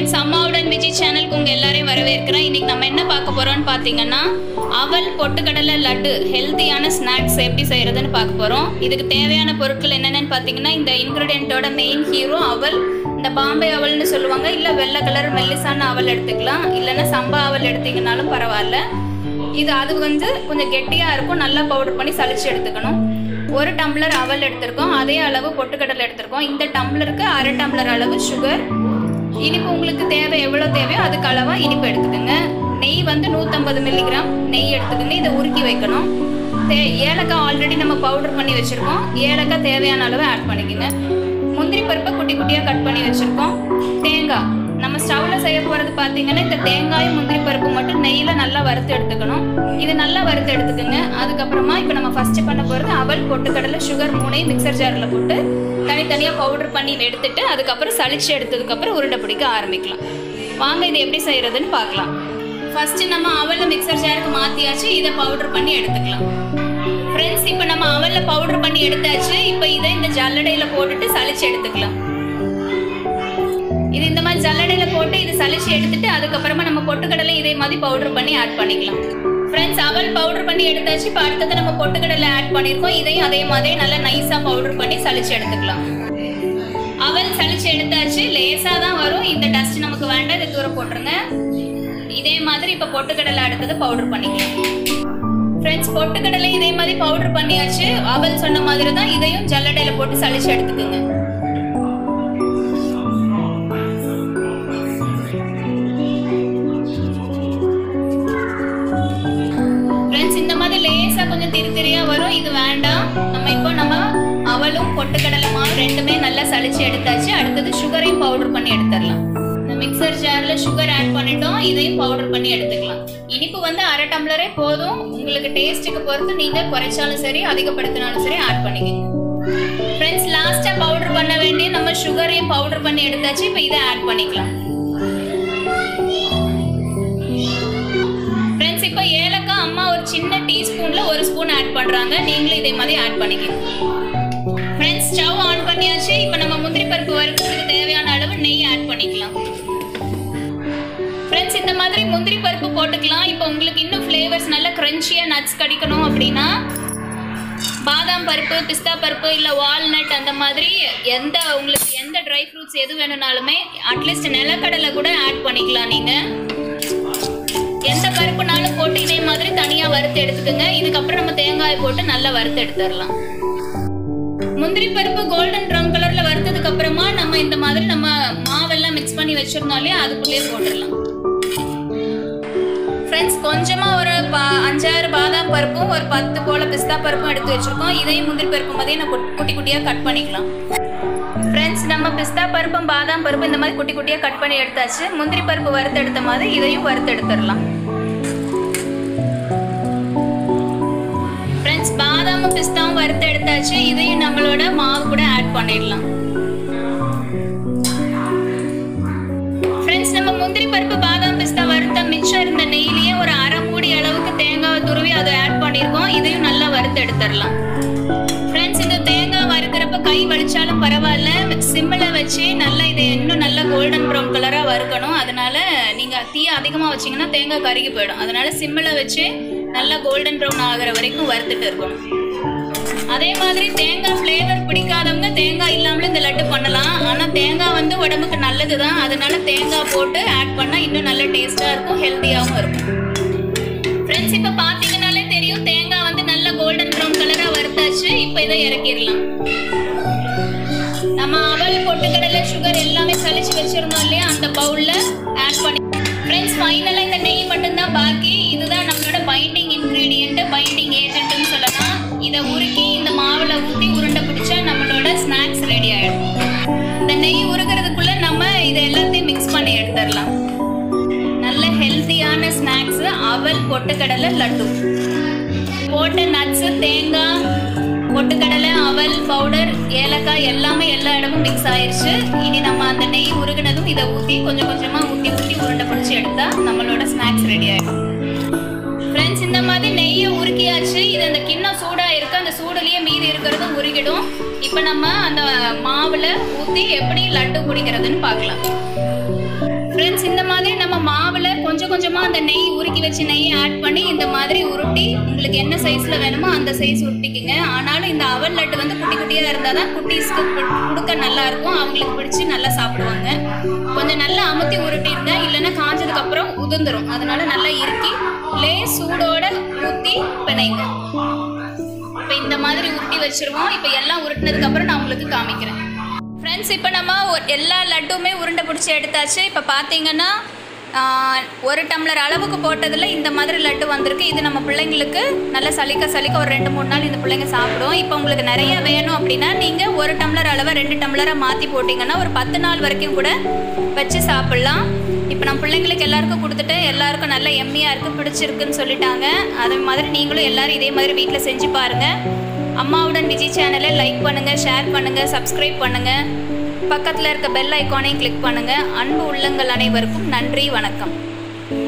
Friends, அம்மாவுடன் Vijay சேனலுக்கு உங்கள் எல்லாரையும் வரவேற்கிறேன். இன்றைக்கி நம்ம என்ன பார்க்க போகிறோம்னு பார்த்தீங்கன்னா, அவல் பொட்டுக்கடலை லட்டு ஹெல்த்தியான ஸ்நாக்ஸ் எப்படி செய்கிறதுன்னு பார்க்க போகிறோம். இதுக்கு தேவையான பொருட்கள் என்னென்னு பார்த்தீங்கன்னா, இந்த இன்க்ரீடியண்ட்டோட மெயின் ஹீரோ அவல். இந்த பாம்பே அவல்னு சொல்லுவாங்க, இல்லை வெள்ளை கலர் மெல்லிசான அவல் எடுத்துக்கலாம், இல்லைன்னா சம்பா அவல் எடுத்திங்கனாலும் பரவாயில்ல. இது அது கொஞ்சம் கெட்டியாக இருக்கும், நல்லா பவுடர் பண்ணி சளிச்சு எடுத்துக்கணும். 1 டம்ளர் அவல் எடுத்திருக்கோம், அதே அளவு பொட்டுக்கடலை எடுத்திருக்கோம். இந்த டம்ளருக்கு 1/2 டம்ளர் அளவு சுகர். இனிப்பு உங்களுக்கு தேவை எவ்வளோ தேவையோ அதுக்கு அளவாக இனிப்பு எடுத்துக்கோங்க. நெய் 150 மில்லிகிராம் நெய் எடுத்துக்கோங்க. இதை உருக்கி வைக்கணும். ஏலக்காய் ஆல்ரெடி நம்ம பவுடர் பண்ணி வச்சுருக்கோம், ஏலக்காய் தேவையான அளவு ஆட் பண்ணிக்கோங்க. முந்திரி பருப்பை குட்டி குட்டியாக கட் பண்ணி வச்சுருக்கோம். தேங்காய் நம்ம ஸ்டவ்வில் செய்ய போகிறது பார்த்தீங்கன்னா, இந்த தேங்காயும் முந்திரி பருப்பு மட்டும் நெய்யில் நல்லா வறுத்து எடுத்துக்கணும். இது நல்லா வறுத்து எடுத்துக்கோங்க. அதுக்கப்புறமா இப்போ நம்ம ஃபஸ்ட்டு பண்ண போகிறது அவல் பொட்டுக்கடலை சுகர் 3ஐயும் மிக்சர் ஜாரில் போட்டு தனித்தனியாக பவுடர் பண்ணி எடுத்துட்டு அதுக்கப்புறம் சளிச்சு எடுத்ததுக்கப்புறம் உருண்டை பிடிக்க ஆரம்பிக்கலாம். வாங்க இது எப்படி செய்கிறதுன்னு பார்க்கலாம். ஃபஸ்ட்டு நம்ம அவலை மிக்சர் ஜாருக்கு மாற்றியாச்சு, இதை பவுடர் பண்ணி எடுத்துக்கலாம். ஃப்ரெண்ட்ஸ், இப்போ நம்ம அவலில் பவுடர் பண்ணி எடுத்தாச்சு. இப்போ இதை இந்த ஜல்லடையில் போட்டுட்டு சளிச்சு எடுத்துக்கலாம். இது இந்த மாதிரி ஜல்லடையில் போட்டு இது சளிச்சு எடுத்துட்டு அதுக்கப்புறமா நம்ம பொட்டுக்கடலை இதே மாதிரி பவுடர் பண்ணி ஆட் பண்ணிக்கலாம். ஃப்ரெண்ட்ஸ், அவல் பவுடர் பண்ணி எடுத்தாச்சு. இப்போ அடுத்தது நம்ம பொட்டுக்கடலை ஆட் பண்ணியிருக்கோம். இதையும் அதே மாதிரி நல்லா நைஸாக பவுடர் பண்ணி சளிச்சு எடுத்துக்கலாம். அவல் சளிச்சு எடுத்தாச்சு, லேசாக தான் வரும். இந்த டஸ்ட் நமக்கு வேண்டாம், இதை தூர போட்டுருங்க. இதே மாதிரி இப்போ பொட்டுக்கடலை அடுத்தது பவுடர் பண்ணிக்கலாம். ஃப்ரெண்ட்ஸ், பொட்டுக்கடலை இதே மாதிரி பவுடர் பண்ணியாச்சு. அவல் சொன்ன மாதிரி தான் இதையும் ஜல்லடையில் போட்டு சளிச்சு எடுத்துக்கோங்க. இந்த மாதிரி லேசா கொஞ்சம் திரியா வரும், இது வேண்டாம். நம்ம அவலும் பொட்டுக்கடலை மாவு ரெண்டுமே நல்லா சளிச்சு எடுத்தாச்சு. அடுத்தது சுகரையும் பவுடர் பண்ணி எடுத்துடலாம். இந்த மிக்சர் ஜார்ல சுகர் ஆட் பண்ணிட்டோம், இதையும் பவுடர் பண்ணி எடுத்துக்கலாம். இனிப்பு 1/2 டம்ளரே போதும். உங்களுக்கு டேஸ்ட்டுக்கு பொறுத்து நீங்க குறைச்சாலும் சரி அதிகப்படுத்தினாலும் சரி ஆட் பண்ணிக்கோங்க. ஃப்ரெண்ட்ஸ், லாஸ்டா பவுடர் பண்ண வேண்டிய நம்ம சுகரையும் பவுடர் பண்ணி எடுத்தாச்சு. இப்போ இதை ஆட் பண்ணிக்கலாம். இப்போ ஏலக்காய் அம்மா ஒரு சின்ன டீஸ்பூன்ல 1 ஸ்பூன் ஆட் பண்றாங்க, நீங்களும் இதே மாதிரி ஆட் பண்ணிக்கணும். ஃப்ரெண்ட்ஸ், ஸ்டவ் ஆன் பண்ணியாச்சு. இப்போ நம்ம முந்திரி பருப்பு வறுக்கிறதுக்கு தேவையான அளவு நெய் ஆட் பண்ணிக்கலாம். ஃப்ரெண்ட்ஸ், இந்த மாதிரி முந்திரி பருப்பு போட்டுக்கலாம். இப்போ உங்களுக்கு இன்னும் ஃப்ளேவர்ஸ் நல்ல கிரன்ச்சியா நட்ஸ் கிடைக்கணும் அப்படின்னா பாதாம் பருப்பு, பிஸ்தா பருப்பு, இல்லை வால்நட் அந்த மாதிரி உங்களுக்கு எந்த ட்ரை ஃப்ரூட்ஸ் எது வேணும்னாலுமே அட்லீஸ்ட் நிலக்கடலை கூட ஆட் பண்ணிக்கலாம். நீங்க எந்த பருப்புனாலும் போட்டு இதே மாதிரி தனியா வறுத்து எடுத்துக்கோங்க. இதுக்கப்புறம் நம்ம தேங்காய் போட்டு நல்லா வறுத்து எடுத்துடலாம். முந்திரி பருப்பு கோல்டன் ப்ரௌன் கலர்ல வறுத்ததுக்கு அப்புறமா நம்ம இந்த மாதிரி நம்ம மாவெல்லாம் மிக்ஸ் பண்ணி வச்சிருந்தோம் இல்லையா, அதுக்குள்ளேயே போட்டுடலாம். ஃப்ரெண்ட்ஸ், கொஞ்சமா ஒரு 5-6 பாதாம் பருப்பும் ஒரு 10 போல பிஸ்தா பருப்பும் எடுத்து வச்சிருக்கோம். இதையும் முந்திரி பருப்பு மாதிரி குட்டி குட்டியா கட் பண்ணிக்கலாம். ஃப்ரெண்ட்ஸ், நம்ம பிஸ்தா பருப்பும் பாதாம் பருப்பு இந்த மாதிரி குட்டி குட்டியாக கட் பண்ணி எடுத்தாச்சு. முந்திரி பருப்பு வறுத்து எடுத்த மாதிரி இதையும் வறுத்து எடுத்துடலாம். ஃப்ரெண்ட்ஸ், பாதாமும் பிஸ்தாவும் வறுத்து எடுத்தாச்சு. இதையும் நம்மளோட மாவு கூட ஆட் பண்ணிடலாம். ஃப்ரெண்ட்ஸ், நம்ம முந்திரி பருப்பு பாதாம் பிஸ்தா வறுத்த மிச்சம் இருந்த நெய்லேயே ஒரு 1/2 மூடி அளவுக்கு தேங்காய் துருவி அதை ஆட் பண்ணியிருக்கோம். இதையும் நல்லா வறுத்து எடுத்துடலாம். ஃப்ரெண்ட்ஸ், இந்த தேங்காய் வறுக்கிறப்ப கை வலிச்சாலும் பரவாயில்ல, சிம்மில் வச்சு நல்லா இதை இன்னும் நல்லா கோல்டன் ப்ரௌன் கலராக வறுக்கணும். அதனால நீங்கள் தீ அதிகமாக வச்சிங்கன்னா தேங்காய் கருகி போயிடும். அதனால சிம்மில் வச்சு நல்லா கோல்டன் ப்ரௌன் ஆகிற வரைக்கும் வறுத்துட்டு இருக்கணும். அதே மாதிரி தேங்காய் ஃப்ளேவர் பிடிக்காதவங்க தேங்காய் இல்லாமல் இந்த லட்டு பண்ணலாம். ஆனால் தேங்காய் உடம்புக்கு நல்லது தான், அதனால தேங்காய் போட்டு ஆட் பண்ணால் இன்னும் நல்ல டேஸ்ட்டாக இருக்கும், ஹெல்த்தியாகவும் இருக்கும். ஃப்ரெண்ட்ஸ், இப்போ பார்த்தீங்கன்னாலே தெரியும் தேங்காய் நல்ல கோல்டன் ப்ரௌன் கலராக வறுத்தாச்சு. இப்போ இதை இறக்கிடலாம். நம்ம அவல் பொட்டுக்கடலை சுகர் எல்லாமே சளிச்சு வச்சிருந்தோம் இல்லையா, அந்த பவுல்ல ஆட் பண்ணி. ஃப்ரெண்ட்ஸ், ஃபைனலாக இந்த நெய் மட்டும்தான் பாக்கி. இதுதான் நம்மளோட பைண்டிங் இன்க்ரீடியன்ட், பைண்டிங் ஏஜென்ட்னு சொல்லலாம். இதை உருக்கி இந்த மாவில் ஊற்றி உருண்டை பிடிச்சா நம்மளோட ஸ்நாக்ஸ் ரெடி ஆகிடும். இந்த நெய் உருகிறதுக்குள்ள நம்ம இதை எல்லாத்தையும் மிக்ஸ் பண்ணி எடுத்துடலாம். நல்ல ஹெல்த்தியான ஸ்நாக்ஸ் அவல் பொட்டுக்கடலை லட்டு. போட்ட நட்ஸு, தேங்காய், பொட்டுக்கடலை, அவல் பவுடர், ஏலக்காய் எல்லாமே எல்லா இடமும் மிக்ஸ் ஆயிடுச்சு. இனி நம்ம அந்த நெய் உருகினதும் இதை ஊற்றி கொஞ்சம் கொஞ்சமாக ஊற்றி உருண்டை பிடிச்சி எடுத்தா நம்மளோட ஸ்நாக்ஸ் ரெடி ஆகிடும். ஃப்ரெண்ட்ஸ், இந்த மாதிரி நெய்யை உருக்கியாச்சு. இது அந்த கிண்ணம் சூடாக இருக்குது, அந்த சூடுலேயே மீதி இருக்கிறதும் உருகிடும். இப்போ நம்ம அந்த மாவில் ஊற்றி எப்படி லட்டு பிடிக்கிறதுன்னு பார்க்கலாம். ஃப்ரெண்ட்ஸ், இந்த மாதிரி நம்ம மாவில் கொஞ்சம் கொஞ்சமாக அந்த நெய் உருக்கி வச்சு நெய்யை ஆட் பண்ணி இந்த மாதிரி உருட்டி உங்களுக்கு என்ன சைஸில் வேணுமோ அந்த சைஸ் உருட்டிக்குங்க. ஆனாலும் இந்த அவல் லட்டு வந்து குட்டி குட்டியாக இருந்தால் தான் குட்டீஸ்க்கு கொடுக்க நல்லாயிருக்கும், அவங்களுக்கு பிடிச்சி நல்லா சாப்பிடுவாங்க. கொஞ்சம் நல்லா அமுத்தி உருட்டிருங்க, இல்லைன்னா காஞ்சதுக்கப்புறம் உதிர்ந்துடும். அதனால நல்லா இறுக்கி சூடோட ஊற்றி பிணைங்க. இப்போ இந்த மாதிரி உருட்டி வச்சிருவோம். இப்போ எல்லாம் உருட்டினதுக்கப்புறம் நான் உங்களுக்கு காமிக்கிறேன். ஃப்ரெண்ட்ஸ், இப்போ நம்ம எல்லா லட்டுமே உருண்டை பிடிச்சி எடுத்தாச்சு. இப்போ பார்த்தீங்கன்னா 1 டம்ளர் அளவுக்கு போட்டதில் இந்த மாதிரி லட்டு வந்திருக்கு. இது நம்ம பிள்ளைங்களுக்கு நல்லா சலிக்க ஒரு 2-3 நாள் இந்த பிள்ளைங்க சாப்பிடும். இப்போ உங்களுக்கு நிறைய வேணும் அப்படின்னா நீங்கள் 1 டம்ளர் அளவை 2 டம்ளராக மாற்றி போட்டிங்கன்னா ஒரு 10 நாள் வரைக்கும் கூட வச்சு சாப்பிட்லாம். இப்போ நம்ம பிள்ளைங்களுக்கு எல்லாருக்கும் கொடுத்துட்டு எல்லாருக்கும் நல்லா எம்மியாக இருக்குது, பிடிச்சிருக்குன்னு சொல்லிட்டாங்க. அதே மாதிரி நீங்களும் எல்லோரும் இதே மாதிரி வீட்டில் செஞ்சு பாருங்கள். அம்மாவுடன் விஜய் சேனலை லைக் பண்ணுங்கள், ஷேர் பண்ணுங்கள், சப்ஸ்கிரைப் பண்ணுங்கள். பக்கத்தில் இருக்க பெல் ஐக்கானையும் கிளிக் பண்ணுங்கள். அன்பு உள்ளங்கள் அனைவருக்கும் நன்றி, வணக்கம்.